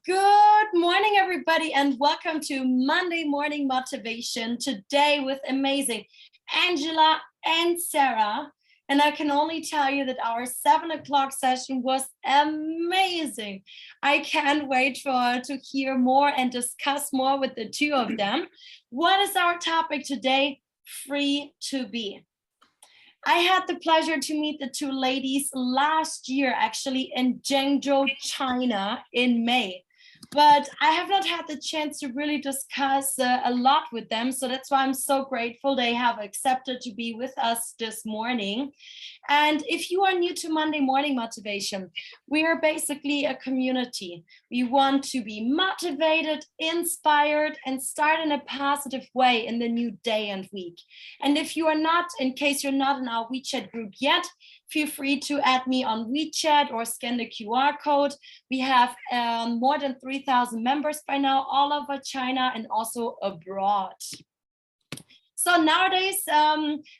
Good morning, everybody, and welcome to Monday Morning Motivation. Today with amazing Angela and Sarah. And I can only tell you that our 7 o'clock session was amazing. I can't wait to hear more and discuss more with the two of them. What is our topic today? Free to be. I had the pleasure to meet the two ladies last year, actually in Zhengzhou, China in May. But I have not had the chance to really discuss a lot with them. So that's why I'm so grateful they have accepted to be with us this morning. And if you are new to Monday Morning Motivation, we are basically a community. We want to be motivated, inspired, and start in a positive way in the new day and week. And if you are not, in case you're not in our WeChat group yet, feel free to add me on WeChat or scan the QR code. We have more than 3,000 members by now, all over China and also abroad. So nowadays,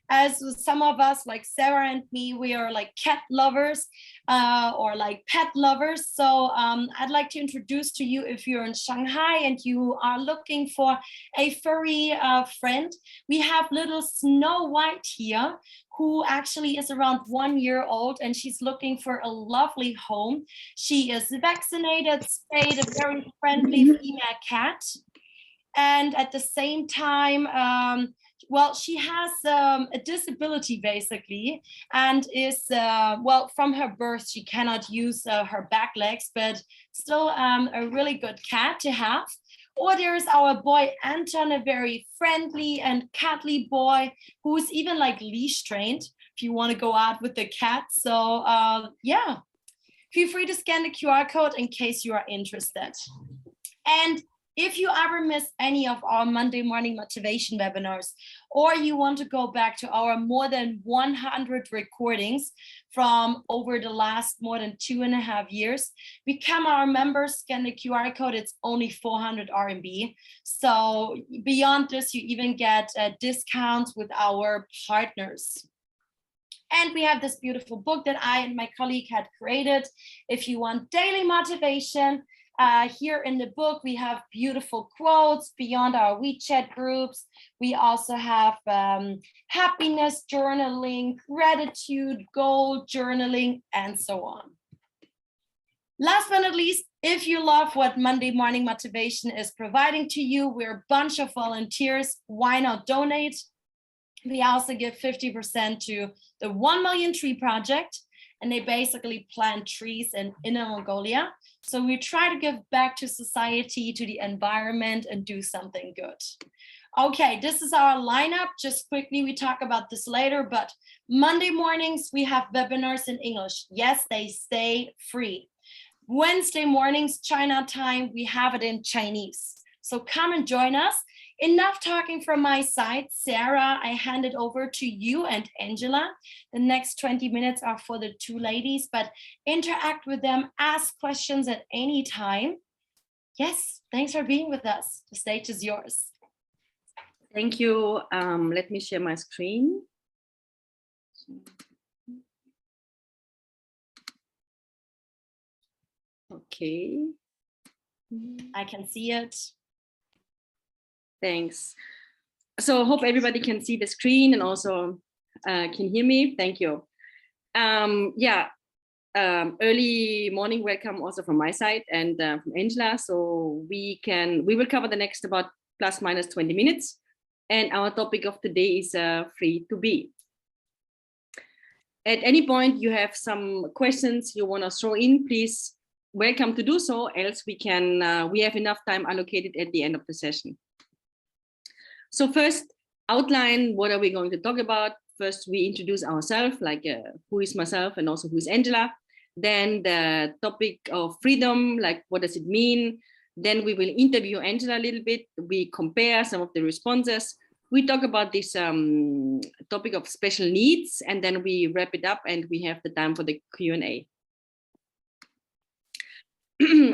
as some of us, like Sarah and me, we are like cat lovers or like pet lovers. So I'd like to introduce to you, if you're in Shanghai and you are looking for a furry friend, we have little Snow White here, who actually is around 1 year old, and she's looking for a lovely home. She is vaccinated, spayed, a very friendly female cat. And at the same time, well, she has a disability basically, and is, well, from her birth, she cannot use her back legs, but still a really good cat to have. Or there's our boy Anton, a very friendly and cuddly boy who's even like leash trained if you want to go out with the cat. So yeah, feel free to scan the QR code in case you are interested. And if you ever miss any of our Monday Morning Motivation webinars, or you want to go back to our more than 100 recordings from over the last more than 2.5 years, become our members, scan the QR code, it's only 400 RMB. So beyond this, you even get discounts with our partners. And we have this beautiful book that I and my colleague had created. If you want daily motivation, here in the book, we have beautiful quotes beyond our WeChat groups. We also have happiness journaling, gratitude, goal journaling, and so on. Last but not least, if you love what Monday Morning Motivation is providing to you, we're a bunch of volunteers. Why not donate? We also give 50% to the 1 Million Tree Project, and they basically plant trees in Inner Mongolia. So we try to give back to society, to the environment, and do something good. Okay, this is our lineup. Just quickly, we talk about this later, but Monday mornings, we have webinars in English. Yes, they stay free. Wednesday mornings, China time, we have it in Chinese. So come and join us. Enough talking from my side. Sarah, I hand it over to you and Angela. The next 20 minutes are for the two ladies, but interact with them, ask questions at any time. Yes, thanks for being with us. The stage is yours. Thank you. Let me share my screen. Okay. I can see it. Thanks. So I hope everybody can see the screen and also can hear me. Thank you. Yeah, early morning welcome also from my side and from Angela. So we will cover the next about plus minus 20 minutes. And our topic of the day is free to be. At any point you have some questions you want to throw in, please welcome to do so. Else we have enough time allocated at the end of the session. So first, outline what are we going to talk about. First, we introduce ourselves, like who is myself and also who is Angela. Then the topic of freedom, like what does it mean? Then we will interview Angela a little bit. We compare some of the responses. We talk about this topic of special needs, and then we wrap it up and we have the time for the Q&A.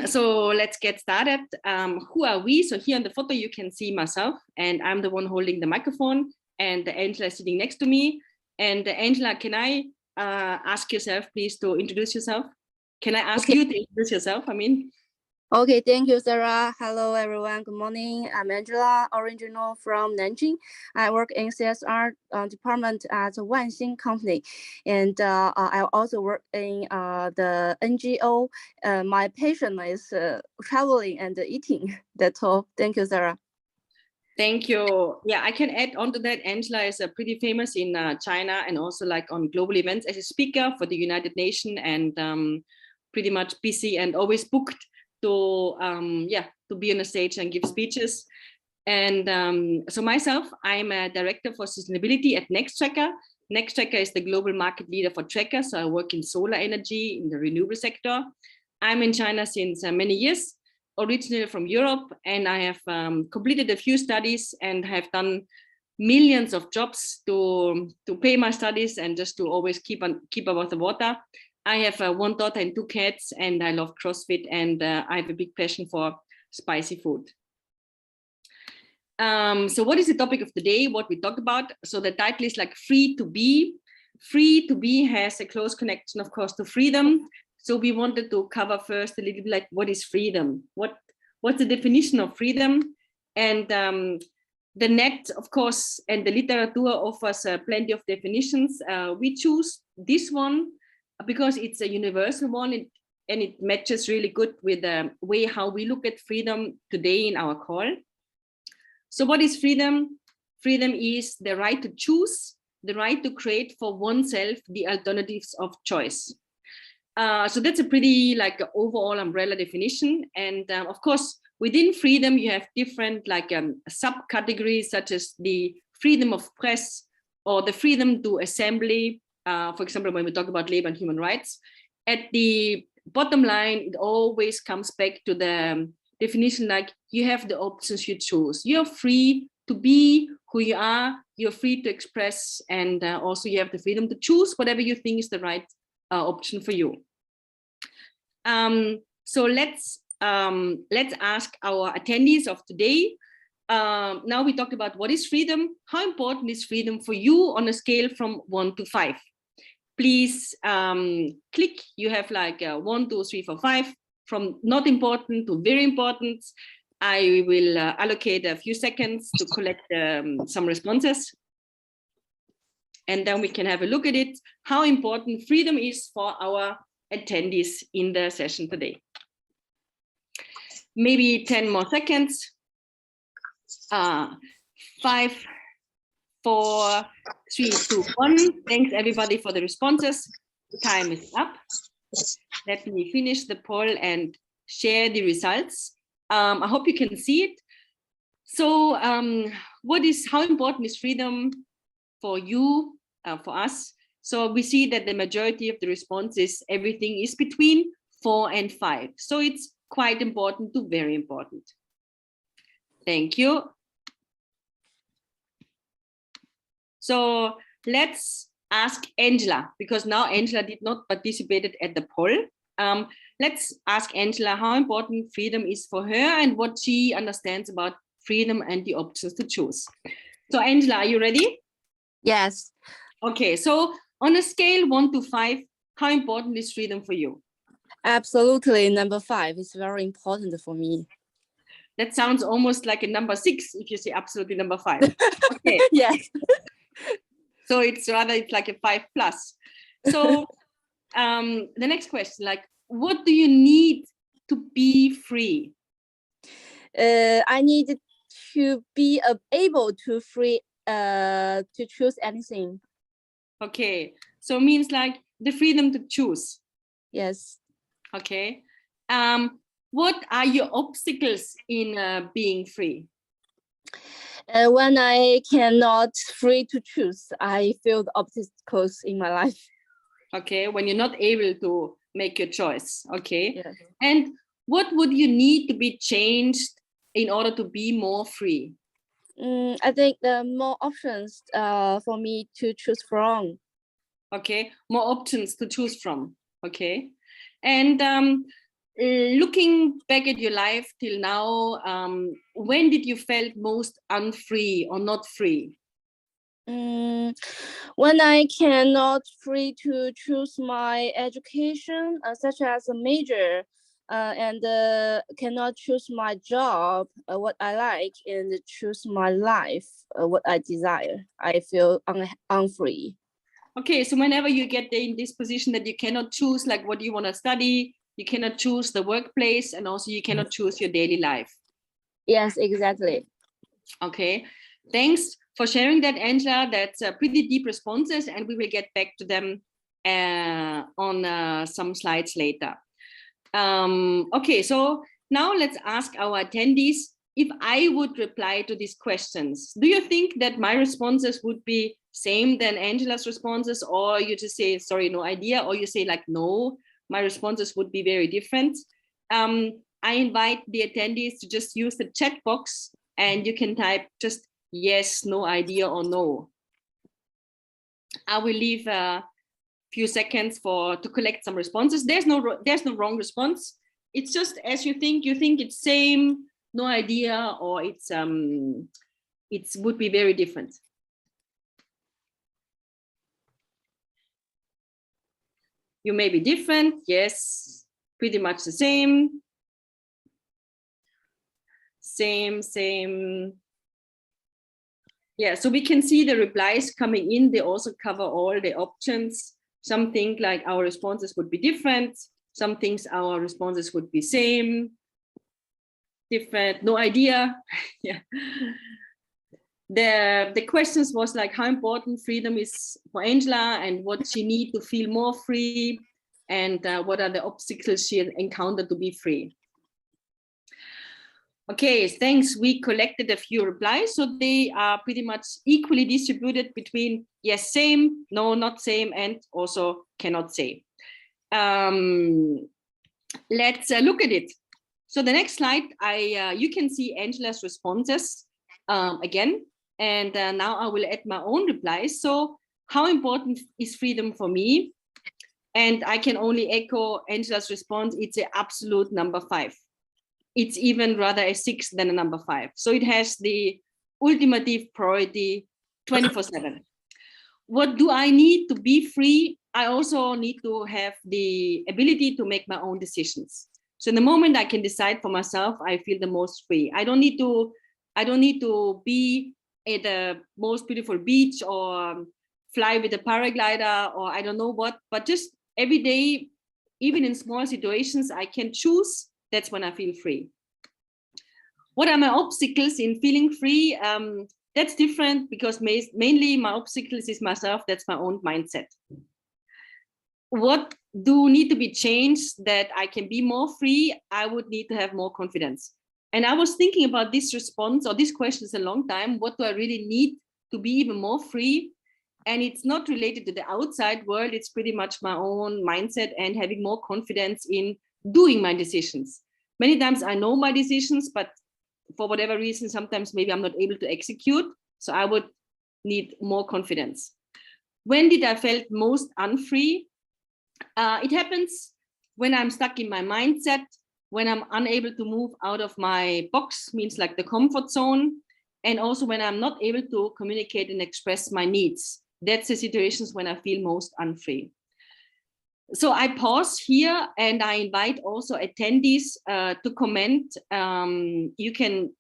So let's get started. Who are we? So here on the photo, you can see myself, and I'm the one holding the microphone, and Angela is sitting next to me. And Angela, can I ask yourself, please, to introduce yourself? Can I ask you to introduce yourself? I mean, Okay, thank you, Sarah. Hello, everyone. Good morning. I'm Angela, original from Nanjing. I work in CSR department at a Wanxin company, and I also work in the NGO. My passion is traveling and eating. That's all. Thank you, Sarah. Thank you. Yeah, I can add on to that. Angela is pretty famous in China and also like on global events as a speaker for the United Nations, and pretty much busy and always booked to to be on a stage and give speeches. And so myself, I'm a director for sustainability at Nextracker. Nextracker is the global market leader for trackers. So I work in solar energy in the renewable sector. I'm in China since many years, originally from Europe, and I have completed a few studies and have done millions of jobs to pay my studies and just to always keep above the water. I have one daughter and 2 cats, and I love CrossFit, and I have a big passion for spicy food. So what is the topic of the day, what we talk about? So the title is like free to be. Free to be has a close connection, of course, to freedom. So we wanted to cover first a little bit like what is freedom? What's the definition of freedom? And the net, of course, and the literature offers plenty of definitions. We choose this one because it's a universal one, and it matches really good with the way how we look at freedom today in our call. So what is freedom? Freedom is the right to choose, the right to create for oneself the alternatives of choice. So that's a pretty like overall umbrella definition. And of course, within freedom, you have different like subcategories, such as the freedom of press or the freedom to assembly. For example, when we talk about labor and human rights, at the bottom line, it always comes back to the definition like you have the options you choose. You're free to be who you are. You're free to express, and also you have the freedom to choose whatever you think is the right option for you. So let's ask our attendees of today. Now we talked about what is freedom. How important is freedom for you on a scale from 1 to 5? Please click. You have like 1, 2, 3, 4, 5, from not important to very important. I will allocate a few seconds to collect some responses. And then we can have a look at it, how important freedom is for our attendees in the session today. Maybe 10 more seconds. 5, 4, 3, 2, 1. Thanks everybody for the responses. Time is up. Let me finish the poll and share the results. I hope you can see it. So how important is freedom for you, for us? So we see that the majority of the responses, everything is between 4 and 5. So it's quite important to very important. Thank you. So let's ask Angela, because now Angela did not participate at the poll. Let's ask Angela how important freedom is for her and what she understands about freedom and the options to choose. So Angela, are you ready? Yes. Okay, so on a scale 1 to 5, how important is freedom for you? Absolutely, number 5 is very important for me. That sounds almost like a number 6 if you say absolutely number 5. Okay. Yes. So it's like a 5 plus. So the next question, like, what do you need to be free? I need to be able to free to choose anything. Okay, so it means like the freedom to choose. Yes. Okay. What are your obstacles in being free? When I cannot free to choose, I feel the obstacles in my life. Okay, when you're not able to make your choice. Okay. Yes. And what would you need to be changed in order to be more free? I think the more options for me to choose from. Okay, more options to choose from. Okay. And looking back at your life till now, when did you felt most unfree or not free? When I cannot free to choose my education, such as a major, and cannot choose my job, what I like, and choose my life, what I desire. I feel unfree. Okay, so whenever you get in this position that you cannot choose like what you want to study, you cannot choose the workplace, and also you cannot choose your daily life. Yes, exactly. Okay, thanks for sharing that, Angela. That's pretty deep responses, and we will get back to them on some slides later. Okay, so now let's ask our attendees if I would reply to these questions. Do you think that my responses would be same than Angela's responses, or you just say, sorry, no idea, or you say like, no, my responses would be very different? I invite the attendees to just use the chat box and you can type just yes, no idea, or no. I will leave a few seconds to collect some responses. There's no wrong response. It's just as you think it's same, no idea, or it would be very different. You may be different, yes, pretty much the same. Same. Yeah, so we can see the replies coming in. They also cover all the options. Some think like our responses would be different. Some things our responses would be same, different, no idea. Yeah. The questions was like how important freedom is for Angela and what she need to feel more free, and what are the obstacles she encountered to be free. Okay, thanks. We collected a few replies, so they are pretty much equally distributed between yes, same, no, not same, and also cannot say. Let's look at it. So the next slide, you can see Angela's responses again, and now I will add my own replies. So how important is freedom for me? And I can only echo Angela's response. It's an absolute number 5. It's even rather a 6 than a number 5. So it has the ultimative priority 24/7. What do I need to be free? I also need to have the ability to make my own decisions. So in the moment I can decide for myself, I feel the most free. I don't need to be at the most beautiful beach or fly with a paraglider or I don't know what, but just every day, even in small situations, I can choose. That's when I feel free. What are my obstacles in feeling free? That's different because mainly my obstacles is myself. That's my own mindset. What do need to be changed that I can be more free? I would need to have more confidence. And I was thinking about this response or these questions a long time. What do I really need to be even more free? And it's not related to the outside world. It's pretty much my own mindset and having more confidence in doing my decisions. Many times I know my decisions, but for whatever reason, sometimes maybe I'm not able to execute. So I would need more confidence. When did I felt most unfree? It happens when I'm stuck in my mindset, when I'm unable to move out of my box, means like the comfort zone, and also when I'm not able to communicate and express my needs. That's the situations when I feel most unfree. So I pause here and I invite also attendees to comment. You can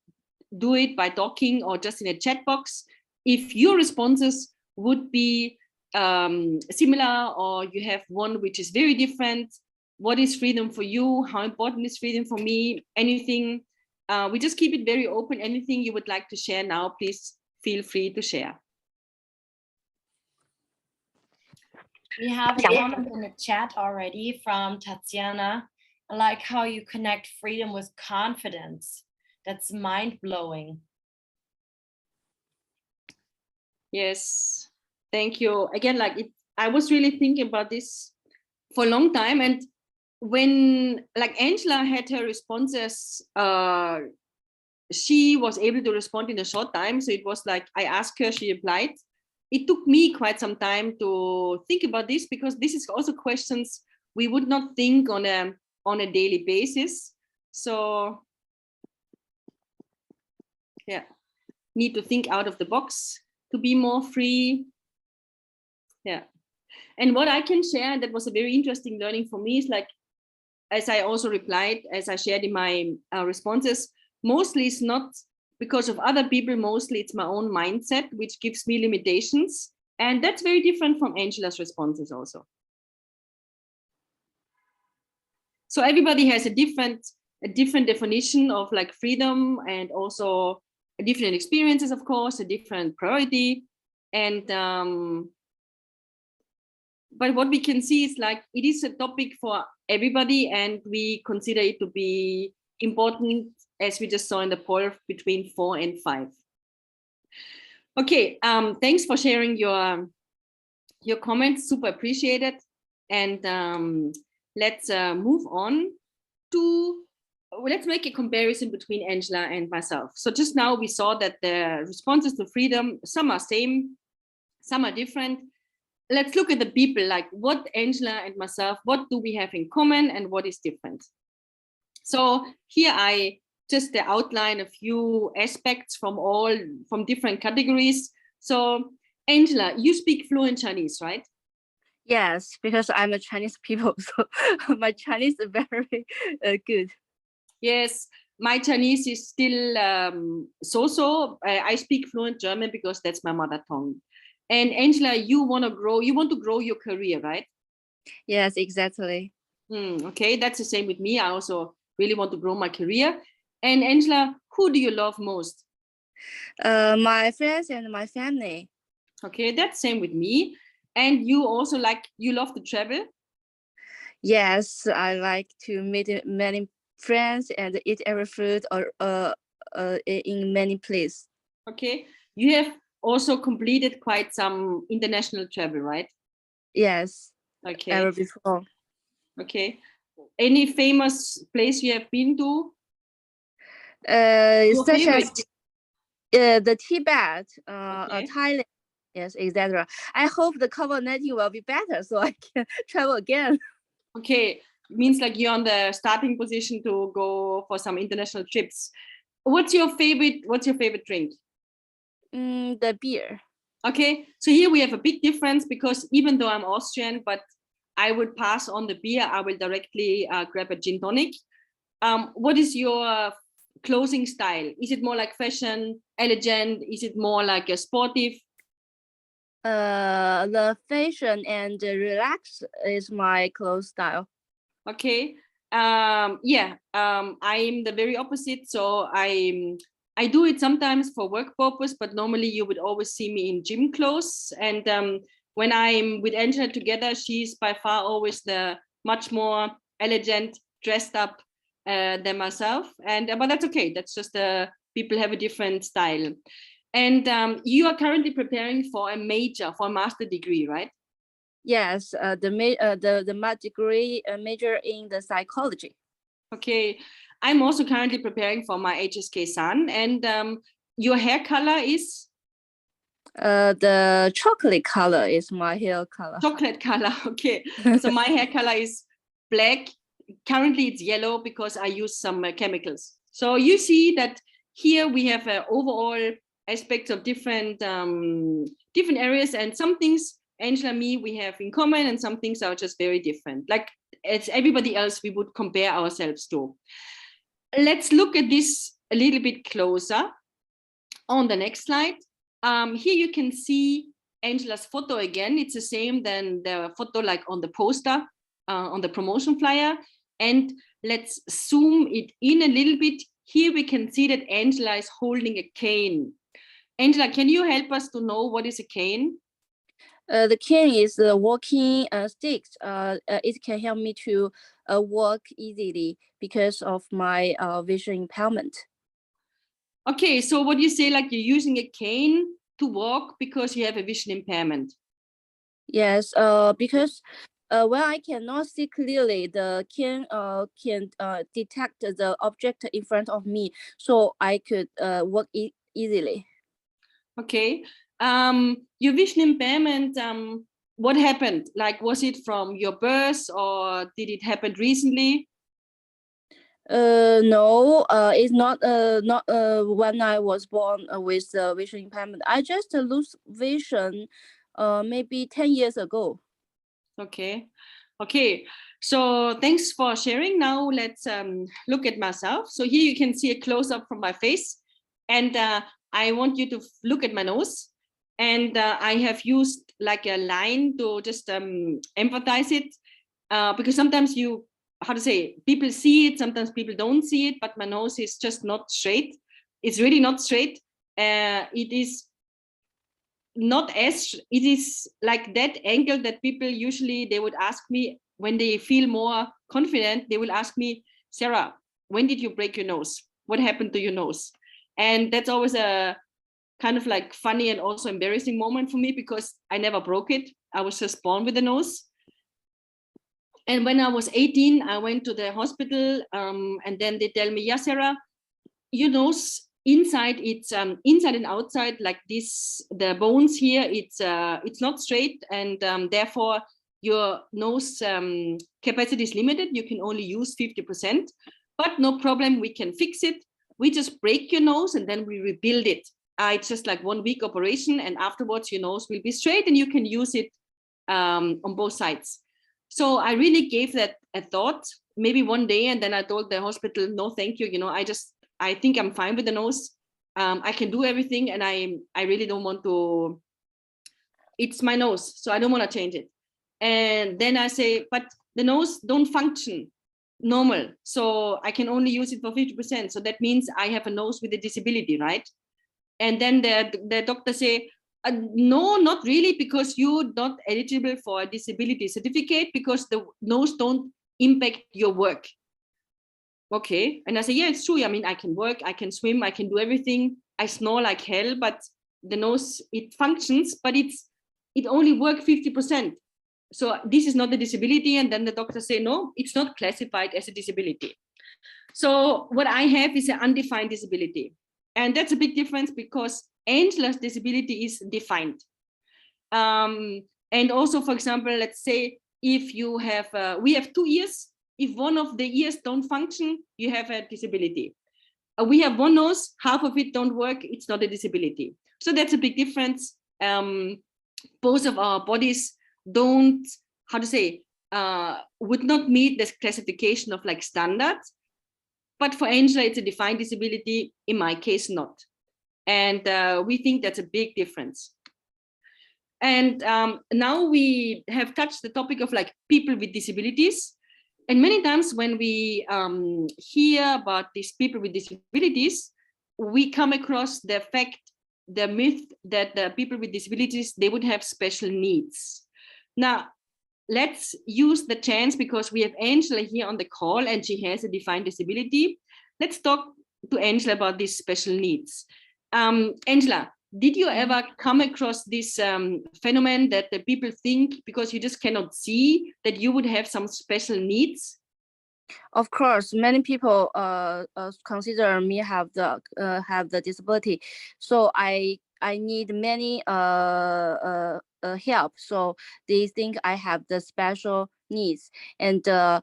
do it by talking or just in a chat box. If your responses would be similar or you have one which is very different, what is freedom for you? How important is freedom for me? Anything, we just keep it very open. Anything you would like to share now, please feel free to share. We have a comment in the chat already from Tatiana. I like how you connect freedom with confidence. That's mind-blowing. Yes, thank you. Again, like I was really thinking about this for a long time. And when like Angela had her responses, she was able to respond in a short time. So it was like, I asked her, she replied. It took me quite some time to think about this because this is also questions we would not think on a daily basis. So yeah, need to think out of the box to be more free. Yeah. And what I can share, that was a very interesting learning for me, is like as I also replied, as I shared in my responses, mostly it's not because of other people, mostly it's my own mindset, which gives me limitations. And that's very different from Angela's responses also. So everybody has a different definition of like freedom, and also a different experiences, of course, a different priority. And but what we can see is like it is a topic for everybody, and we consider it to be important, as we just saw in the poll, between 4 and 5. Okay, thanks for sharing your comments, super appreciated. And let's move on to, let's make a comparison between Angela and myself. So just now we saw that the responses to freedom, some are same, some are different. Let's look at the people, like what Angela and myself, what do we have in common and what is different? So here I just outline a few aspects from different categories. So Angela, you speak fluent Chinese, right? Yes, because I'm a Chinese people, so my Chinese is very good. Yes, my Chinese is still so-so. I speak fluent German because that's my mother tongue. And Angela, you want to grow your career, right? Yes, exactly. Okay, that's the same with me. I also really want to grow my career. And Angela, who do you love most? My friends and my family. Okay, that's same with me. And you also you love to travel? Yes, I like to meet many friends and eat every food or in many places. Okay, you have also completed quite some international travel, right? Yes. Okay. Ever before. Okay. Any famous place you have been to? Such as the Tibet, Okay. Thailand, yes, etc. I hope the COVID-19 will be better so I can travel again. Okay, means like you're on the starting position to go for some international trips. What's your favorite drink? The beer. Okay, so here we have a big difference, because even though I'm Austrian, but I would pass on the beer. I will directly grab a gin tonic. What is your clothing style? Is it more like fashion, elegant? Is it more like a sportive? The fashion and relax is my clothes style. Okay. I'm the very opposite. So I do it sometimes for work purpose, but normally you would always see me in gym clothes. And when I'm with Angela together, she's by far always the much more elegant, dressed up than myself. And but that's okay. That's just people have a different style. And you are currently preparing for a master degree, right? Yes, the degree major in the psychology. Okay, I'm also currently preparing for my HSK San. And your hair color is? The chocolate color is my hair color. Chocolate color, okay. So my hair color is black. Currently it's yellow because I use some chemicals. So you see that here we have overall aspects of different areas, and some things Angela and me we have in common, and some things are just very different. Like as everybody else we would compare ourselves to. Let's look at this a little bit closer on the next slide. Here you can see Angela's photo again. It's the same than the photo like on the poster, on the promotion flyer. And let's zoom it in a little bit. Here we can see that Angela is holding a cane. Angela, can you help us to know what is a cane? The cane is the walking stick. It can help me to walk easily because of my vision impairment. Okay, so what you say, like you're using a cane to walk because you have a vision impairment? Yes, because when I cannot see clearly, the cane can detect the object in front of me, so I could walk easily. Okay. Your vision impairment, what happened? Like, was it from your birth, or did it happen recently? No, it's not when I was born with vision impairment. I just lose vision maybe 10 years ago. Okay. Okay, so thanks for sharing. Now let's look at myself. So here you can see a close-up from my face, and I want you to look at my nose. And I have used like a line to just empathize it, because sometimes people see it, sometimes people don't see it, but my nose is just not straight. It's really not straight. It is not as, it is like that angle that people usually, they would ask me when they feel more confident, they will ask me, Sarah, when did you break your nose? What happened to your nose? And that's always a kind of like funny and also embarrassing moment for me, because I never broke it. I was just born with a nose. And when I was 18, I went to the hospital, and then they tell me, yeah, Sarah, your nose inside, it's inside and outside like this, the bones here, it's not straight, and therefore your nose capacity is limited. You can only use 50%, but no problem, we can fix it. We just break your nose and then we rebuild it. It's just like 1 week operation, and afterwards your nose will be straight and you can use it on both sides. So I really gave that a thought, maybe one day, and then I told the hospital, no, thank you. I think I'm fine with the nose. I can do everything, and I really don't want to. It's my nose, so I don't want to change it. And then I say, but the nose don't function normal, so I can only use it for 50%. So that means I have a nose with a disability, right? And then the doctor say, no, not really, because you're not eligible for a disability certificate because the nose don't impact your work. Okay. And I say, yeah, it's true. I mean, I can work, I can swim, I can do everything. I snore like hell, but the nose, it functions, but it only works 50%. So this is not a disability. And then the doctor say, no, it's not classified as a disability. So what I have is an undefined disability. And that's a big difference, because Angela's disability is defined. And also, for example, let's say if you have, we have 2 ears. If one of the ears don't function, you have a disability. We have one nose, half of it don't work, it's not a disability. So that's a big difference. Both of our bodies don't, would not meet this classification of like standard. But for Angela, it's a defined disability. In my case, not. And we think that's a big difference. And now we have touched the topic of like people with disabilities. And many times when we hear about these people with disabilities, we come across the myth that the people with disabilities, they would have special needs. Now, let's use the chance, because we have Angela here on the call and she has a defined disability. Let's talk to Angela about these special needs. Angela, did you ever come across this phenomenon that the people think, because you just cannot see, that you would have some special needs? Of course, many people consider me have the disability, so I need many help. So they think I have the special needs, and they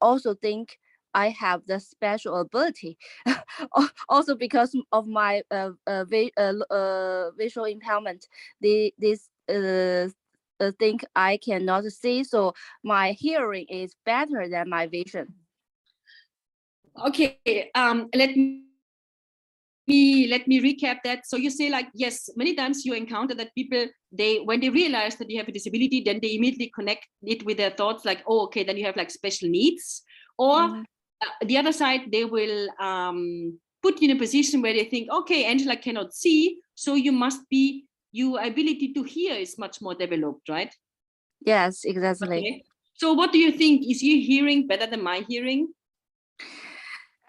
also think I have the special ability. Also because of my visual impairment, they think I cannot see, so my hearing is better than my vision. Okay, let me recap that. So you say like, yes, many times you encounter that people, when they realize that you have a disability, then they immediately connect it with their thoughts like, oh, okay, then you have like special needs. Or the other side, they will put you in a position where they think, okay, Angela cannot see, so your ability to hear is much more developed, right? Yes, exactly. Okay. So what do you think? Is your hearing better than my hearing?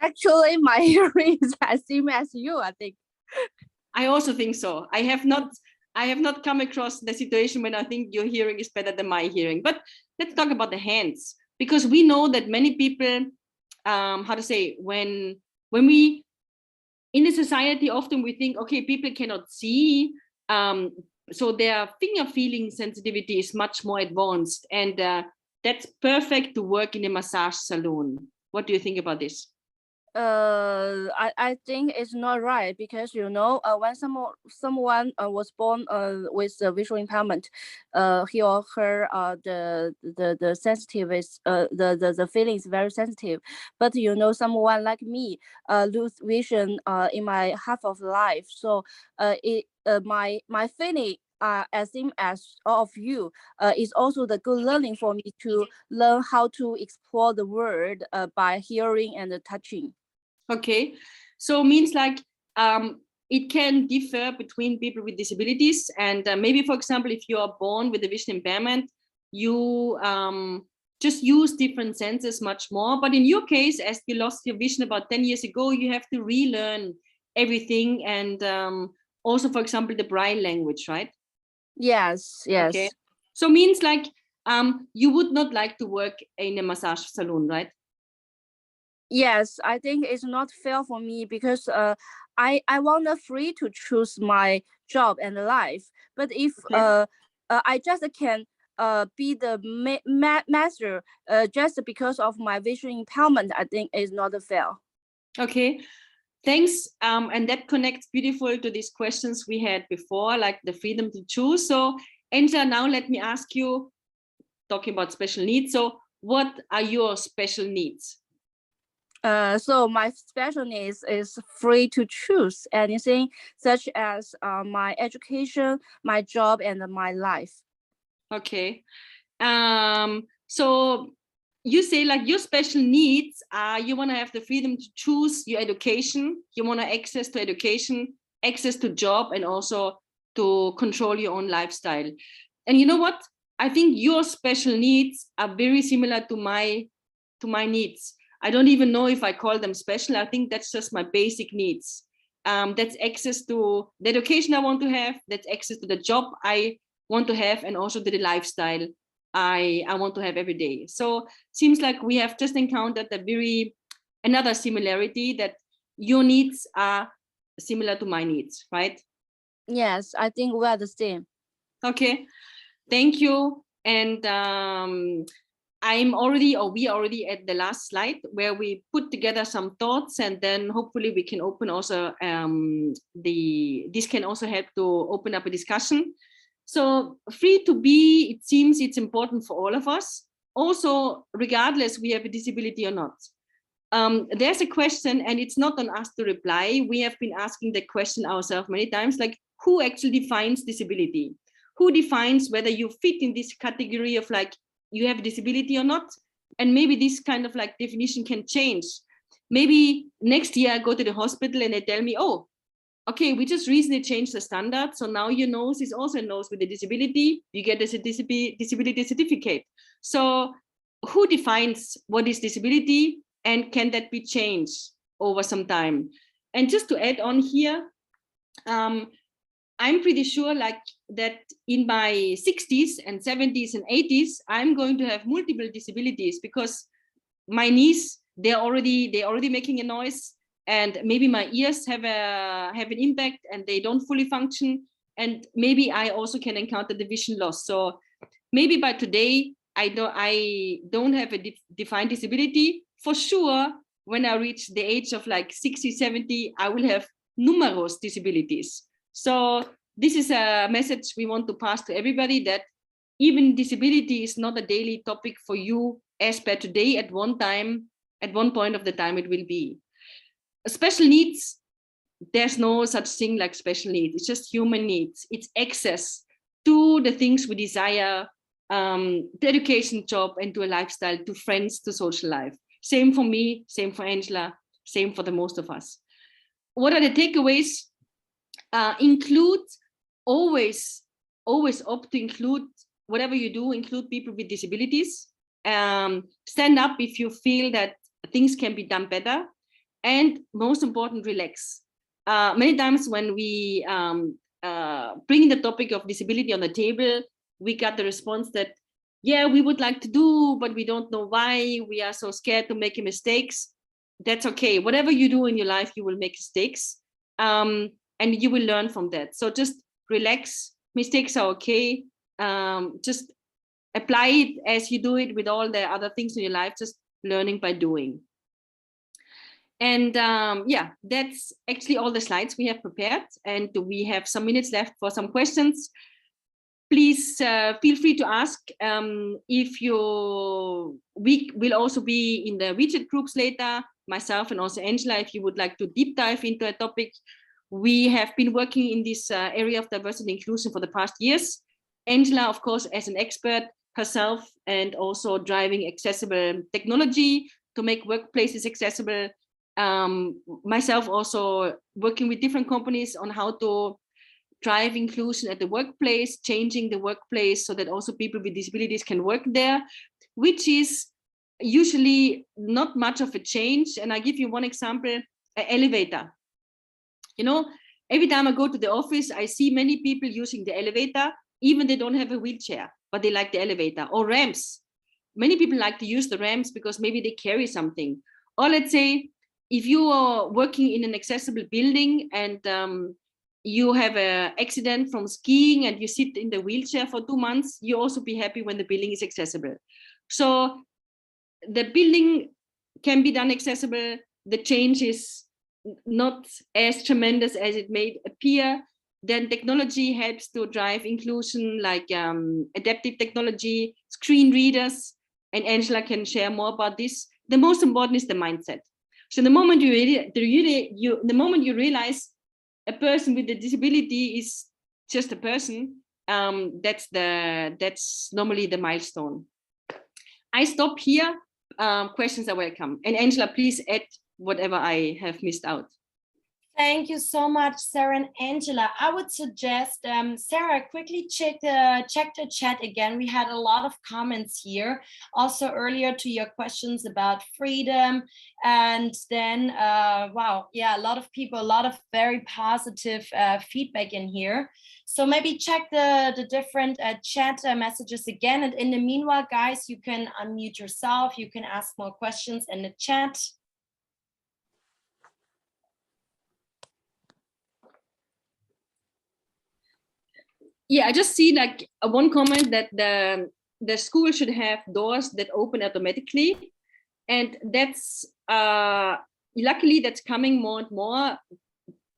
Actually, my hearing is as same as you, I think. I also think so. I have not come across the situation when I think your hearing is better than my hearing. But let's talk about the hands, because we know that many people, when we in the society, often we think, okay, people cannot see, so their finger feeling sensitivity is much more advanced, and that's perfect to work in a massage salon. What do you think about this? I think it's not right because when someone was born with visual impairment, he or her the sensitive is the feeling is very sensitive. But someone like me lose vision in my half of life, so my feeling as same as all of you is also the good learning for me to learn how to explore the world by hearing and touching. Okay, so means like it can differ between people with disabilities, and maybe, for example, if you are born with a vision impairment, you just use different senses much more. But in your case, as you lost your vision about 10 years ago, you have to relearn everything, and also, for example, the Braille language, right? Yes. Okay, so means like you would not like to work in a massage salon, right? Yes, I think it's not fair for me because I want to free to choose my job and life. But if Okay. I just can be the master just because of my visual impairment, I think it's not fair. Okay, thanks. And that connects beautiful to these questions we had before, like the freedom to choose. So Angela, now let me ask you, talking about special needs. So what are your special needs? So my special needs is free to choose anything, such as my education, my job, and my life. Okay. So you say like your special needs are you want to have the freedom to choose your education, you want to access to education, access to job, and also to control your own lifestyle. And you know what? I think your special needs are very similar to my needs. I don't even know if I call them special. I think that's just my basic needs. That's access to the education I want to have, that's access to the job I want to have, and also to the lifestyle I want to have every day. So seems like we have just encountered another similarity, that your needs are similar to my needs, right? Yes, I think we are the same. Okay, thank you. And we already at the last slide where we put together some thoughts, and then hopefully we can open also this can also help to open up a discussion. So free to be, it seems it's important for all of us, also regardless we have a disability or not. There's a question, and it's not on us to reply. We have been asking the question ourselves many times, like who actually defines disability? Who defines whether you fit in this category of like you have a disability or not? And maybe this kind of like definition can change. Maybe next year I go to the hospital and they tell me, oh, okay, we just recently changed the standard. So now your nose is also a nose with a disability. You get a disability certificate. So who defines what is disability, and can that be changed over some time? And just to add on here, I'm pretty sure like that in my 60s and 70s and 80s, I'm going to have multiple disabilities, because my knees, they're already making a noise, and maybe my ears have an impact and they don't fully function, and maybe I also can encounter the vision loss. So maybe by today I don't have a defined disability. For sure, when I reach the age of like 60, 70, I will have numerous disabilities. So this is a message we want to pass to everybody, that even disability is not a daily topic for you as per today. At one point of the time it will be. Special needs, there's no such thing like special needs. It's just human needs. It's access to the things we desire, the education, job, and to a lifestyle, to friends, to social life. Same for me, same for Angela, same for the most of us. What are the takeaways? Include always opt to include whatever you do, include people with disabilities. Stand up if you feel that things can be done better, and most important, relax. Many times when we bring the topic of disability on the table, we got the response that, yeah, we would like to do, but we don't know why. We are so scared to make mistakes. That's okay. Whatever you do in your life, you will make mistakes, and you will learn from that. So just relax. Mistakes are okay. Just apply it as you do it with all the other things in your life, just learning by doing. And yeah, that's actually all the slides we have prepared. And we have some minutes left for some questions. Please feel free to ask. We will also be in the widget groups later, myself and also Angela, if you would like to deep dive into a topic. We have been working in this area of diversity and inclusion for the past years. Angela, of course, as an expert herself, and also driving accessible technology to make workplaces accessible. Myself also working with different companies on how to drive inclusion at the workplace, changing the workplace so that also people with disabilities can work there, which is usually not much of a change. And I give you one example, an elevator. You know, every time I go to the office, I see many people using the elevator, even they don't have a wheelchair, but they like the elevator. Or ramps. Many people like to use the ramps because maybe they carry something. Or let's say, if you are working in an accessible building and you have an accident from skiing and you sit in the wheelchair for 2 months, you also be happy when the building is accessible. So the building can be done accessible. The change is not as tremendous as it may appear. Then technology helps to drive inclusion, like adaptive technology, screen readers, and Angela can share more about this. The most important is the mindset. So the moment the moment you realize a person with a disability is just a person, that's normally the milestone. I stop here. Questions are welcome. And Angela, please add whatever I have missed out. Thank you so much, Sarah and Angela. I would suggest, Sarah, quickly check the chat again. We had a lot of comments here, also earlier to your questions about freedom. And then, wow, yeah, a lot of people, a lot of very positive feedback in here. So maybe check the different chat messages again. And in the meanwhile, guys, you can unmute yourself. You can ask more questions in the chat. Yeah, I just see like one comment that the school should have doors that open automatically, and that's luckily that's coming more and more.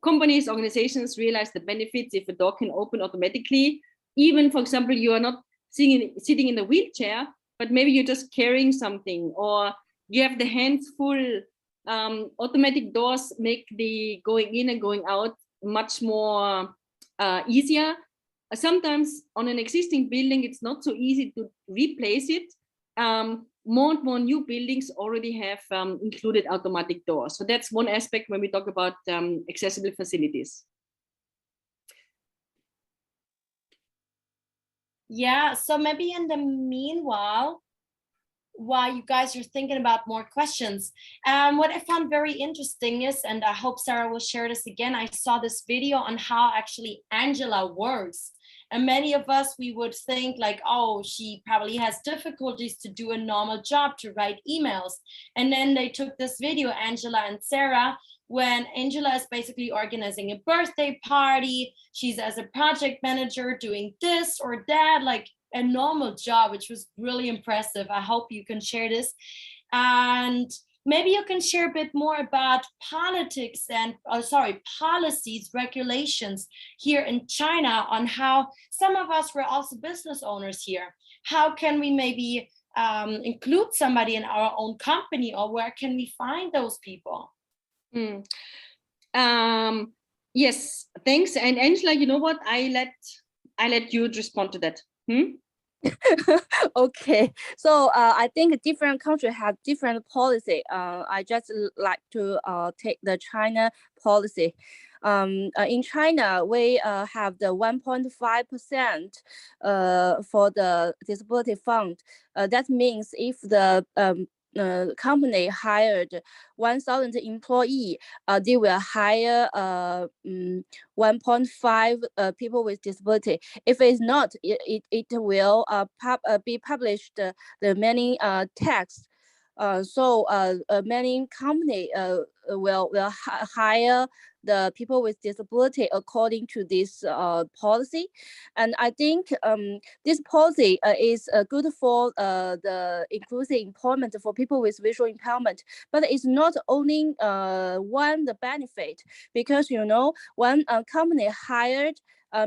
Companies, organizations realize the benefits if a door can open automatically. Even, for example, you are not sitting in a wheelchair, but maybe you're just carrying something, or you have the hands full. Automatic doors make the going in and going out much more easier. Sometimes on an existing building, it's not so easy to replace it. More and more new buildings already have included automatic doors. So that's one aspect when we talk about accessible facilities. Yeah, so maybe in the meanwhile, while you guys are thinking about more questions, what I found very interesting is, and I hope Sarah will share this again, I saw this video on how actually Angela works. And many of us, we would think like, oh, she probably has difficulties to do a normal job, to write emails. And then they took this video, Angela and Sarah, when Angela is basically organizing a birthday party. She's as a project manager doing this or that, like a normal job, which was really impressive. I hope you can share this. And maybe you can share a bit more about politics and, policies, regulations here in China, on how some of us were also business owners here. How can we maybe include somebody in our own company, or where can we find those people? Yes, thanks. And Angela, you know what? I let you respond to that. Okay, so I think different countries have different policy. I just like to take the China policy. In China, we have the 1.5% for the disability fund. That means if the company hired 1,000 employee, they will hire 1.5 people with disability. If it's not, it will be published the many tax. So many company will hire the people with disability according to this policy. And I think this policy is good for the inclusive employment for people with visual impairment, but it's not only the benefit, because when a company hired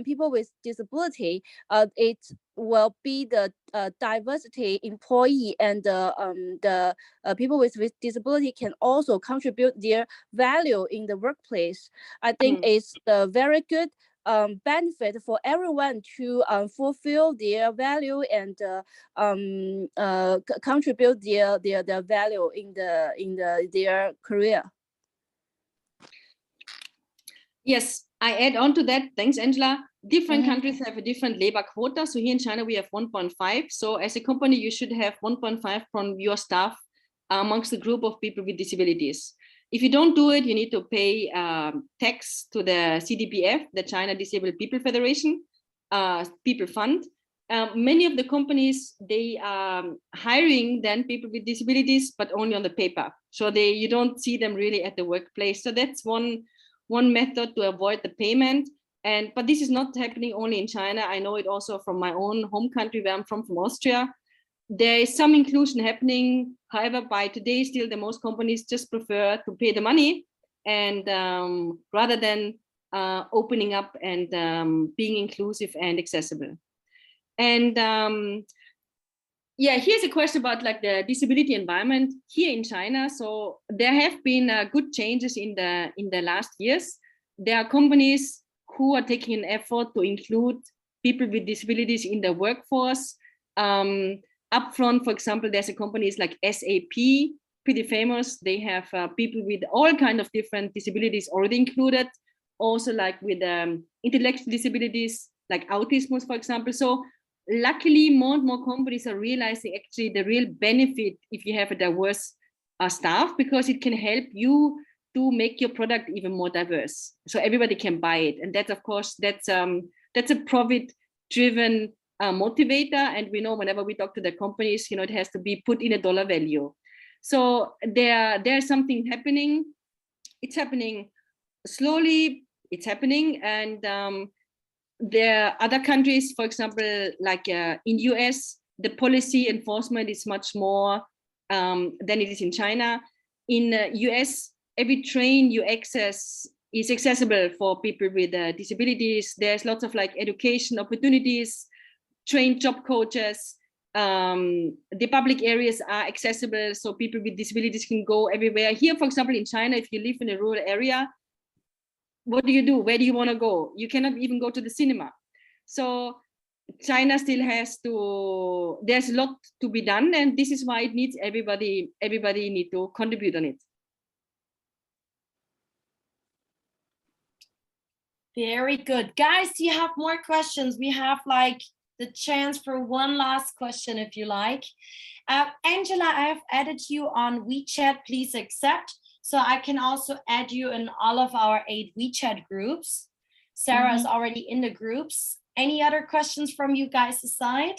people with disability, it will be the diversity employee, and the people with disability can also contribute their value in the workplace. I think it's a very good benefit for everyone to fulfill their value and contribute their value in their career. Yes, I add on to that. Thanks, Angela. Different countries have a different labor quota. So here in China, we have 1.5. So as a company, you should have 1.5 from your staff amongst the group of people with disabilities. If you don't do it, you need to pay tax to the CDPF, the China Disabled People Federation, People Fund. Many of the companies, they are hiring then people with disabilities, but only on the paper. So you don't see them really at the workplace. So that's one method to avoid the payment. But this is not happening only in China. I know it also from my own home country where I'm from Austria. There is some inclusion happening. However, by today, still the most companies just prefer to pay the money, and rather than opening up and being inclusive and accessible. And yeah, here's a question about like the disability environment here in China. So there have been good changes in the last years. There are companies who are taking an effort to include people with disabilities in the workforce. Upfront, for example, there's a companies like SAP, pretty famous. They have people with all kinds of different disabilities already included. Also like with intellectual disabilities, like autism, for example. So luckily, more and more companies are realizing actually the real benefit if you have a diverse staff, because it can help you to make your product even more diverse. So everybody can buy it. And that's, of course, that's a profit-driven motivator. And we know whenever we talk to the companies, it has to be put in a dollar value. So there's something happening. It's happening slowly. It's happening. And there are other countries, for example, like in US, the policy enforcement is much more than it is in China. In US, every train you access is accessible for people with disabilities. There's lots of like education opportunities, trained job coaches. The public areas are accessible, so people with disabilities can go everywhere. Here, for example, in China, if you live in a rural area, what do you do? Where do you want to go? You cannot even go to the cinema. So China still has to, there's a lot to be done, and this is why it needs everybody need to contribute on it. Very good. Guys, do you have more questions? We have like the chance for one last question if you like. Angela, I have added you on WeChat, please accept. So I can also add you in all of our 8 WeChat groups. Sarah is already in the groups. Any other questions from you guys aside?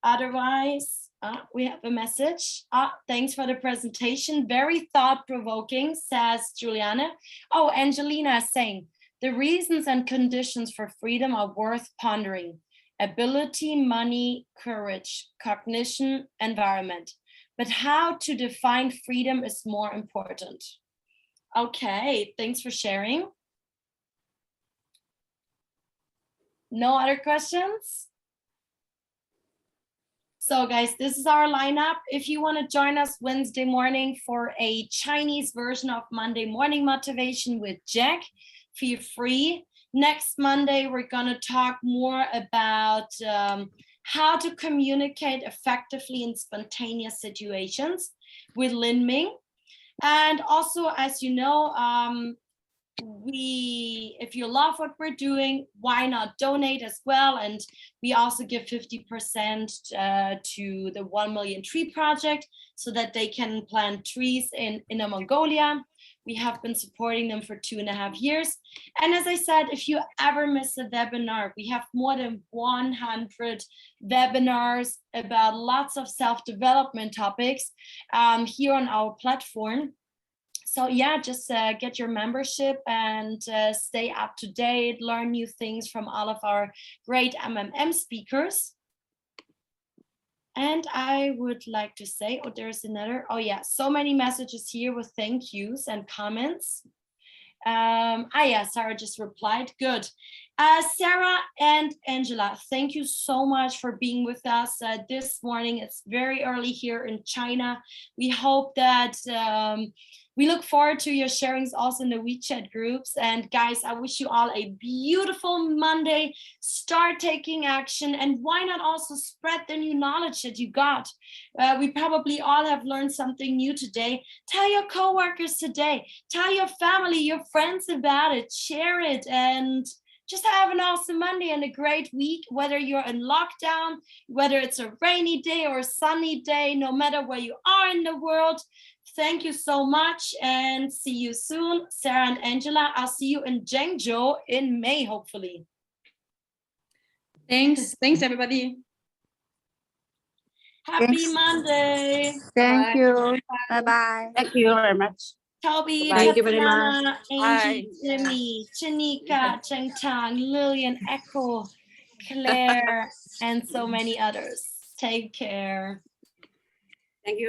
Otherwise, we have a message. Thanks for the presentation. Very thought-provoking, says Juliana. Oh, Angelina is saying, the reasons and conditions for freedom are worth pondering. Ability, money, courage, cognition, environment. But how to define freedom is more important. Okay, thanks for sharing. No other questions? So guys, this is our lineup. If you want to join us Wednesday morning for a Chinese version of Monday Morning Motivation with Jack, feel free. Next Monday, we're going to talk more about how to communicate effectively in spontaneous situations with Lin Ming. And also, as you know, if you love what we're doing, why not donate as well? And we also give 50% to the 1 Million Tree Project so that they can plant trees in Inner Mongolia. We have been supporting them for 2.5 years. And as I said, if you ever miss a webinar, we have more than 100 webinars about lots of self-development topics here on our platform. So yeah, just get your membership and stay up to date, learn new things from all of our great MMM speakers. And I would like to say, oh, there's another, oh yeah, so many messages here with thank yous and comments. Yeah, Sarah just replied, good. Sarah and Angela, thank you so much for being with us this morning. It's very early here in China. We hope that we look forward to your sharings also in the WeChat groups. And guys, I wish you all a beautiful Monday. Start taking action, and why not also spread the new knowledge that you got? We probably all have learned something new today. Tell your coworkers today, tell your family, your friends about it, share it, and just have an awesome Monday and a great week, whether you're in lockdown, whether it's a rainy day or a sunny day, no matter where you are in the world. Thank you so much and see you soon. Sarah and Angela, I'll see you in Zhengzhou in May, hopefully. Thanks. Thanks, everybody. Happy Monday. Thank you. Bye-bye. Thank you very much. Toby, Thank you very Tatiana, Angie, Bye. Jimmy, Janika, Cheng Tang, Lillian, Echo, Claire, and so many others. Take care. Thank you.